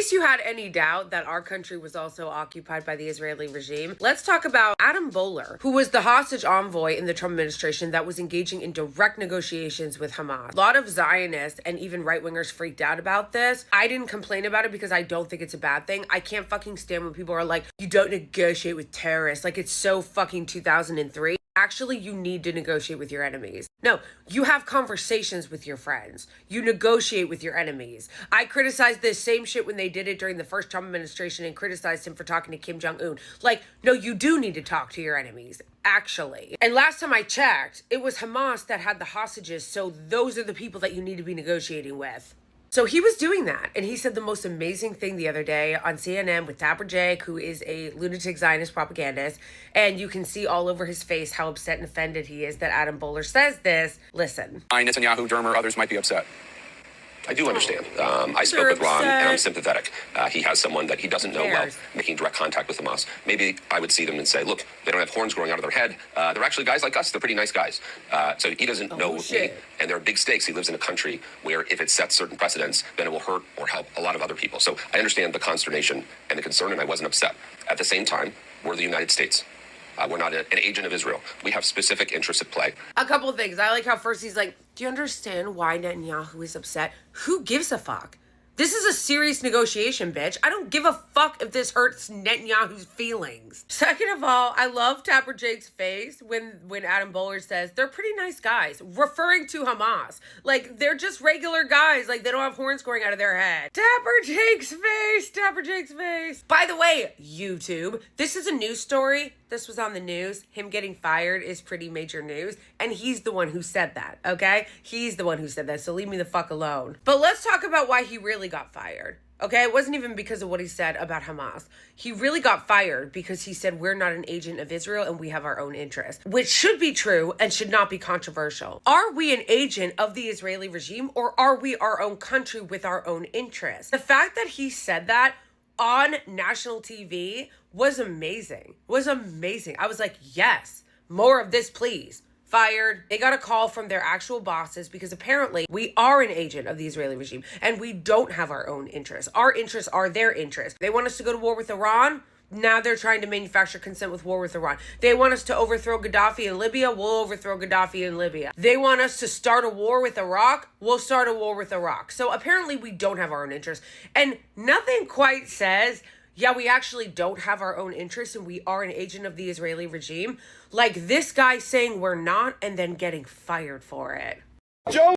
case you had any doubt that our country was also occupied by the Israeli regime, let's talk about Adam Bohler, who was the hostage envoy in the Trump administration that was engaging in direct negotiations with Hamas. A lot of Zionists and even right-wingers freaked out about this. I didn't complain about it because I don't think it's a bad thing. I can't fucking stand when people are like, you don't negotiate with terrorists. Like, it's so fucking 2003. Actually, you need to negotiate with your enemies. No, you have conversations with your friends. You negotiate with your enemies. I criticized this same shit when they did it during the first Trump administration and criticized him for talking to Kim Jong-un. Like, no, you do need to talk to your enemies, actually. And last time I checked, it was Hamas that had the hostages, so those are the people that you need to be negotiating with. So he was doing that, and he said the most amazing thing the other day on CNN with Tapper Jake, who is a lunatic Zionist propagandist, and you can see all over his face how upset and offended he is that Adam Bohler says this. Listen. Netanyahu, Dermer, others might be upset. I do understand. I spoke with Ron, and I'm sympathetic. He has someone that he doesn't know well, making direct contact with Hamas. Maybe I would see them and say, look, they don't have horns growing out of their head. They're actually guys like us. They're pretty nice guys. So he doesn't know me. And there are big stakes. He lives in a country where if it sets certain precedents, then it will hurt or help a lot of other people. So I understand the consternation and the concern, and I wasn't upset. At the same time, we're the United States. We're not an agent of Israel. We have specific interests at play. A couple of things. I like how first he's like, do you understand why Netanyahu is upset? Who gives a fuck? This is a serious negotiation, bitch. I don't give a fuck if this hurts Netanyahu's feelings. Second of all, I love Tapper Jake's face when Adam Bohler says they're pretty nice guys, referring to Hamas. Like, they're just regular guys. Like, they don't have horns growing out of their head. Tapper Jake's face. Tapper Jake's face. By the way, YouTube, this is a news story. This was on the news. Him getting fired is pretty major news. And he's the one who said that, okay? He's the one who said that, so leave me the fuck alone. But let's talk about why he really got fired, okay? It wasn't even because of what he said about Hamas. He really got fired because he said we're not an agent of Israel and we have our own interests, which should be true and should not be controversial. Are we an agent of the Israeli regime, or are we our own country with our own interests? The fact that he said that on national TV was amazing. I was like, yes, more of this, please. Fired. They got a call from their actual bosses because apparently we are an agent of the Israeli regime and we don't have our own interests. Our interests are their interests. They want us to go to war with Iran. Now they're trying to manufacture consent with war with Iran. They want us to overthrow Gaddafi in Libya. We'll overthrow Gaddafi in Libya. They want us to start a war with Iraq. We'll start a war with Iraq. So apparently we don't have our own interests. And nothing quite says, yeah, we actually don't have our own interests and we are an agent of the Israeli regime. Like this guy saying we're not and then getting fired for it. Joe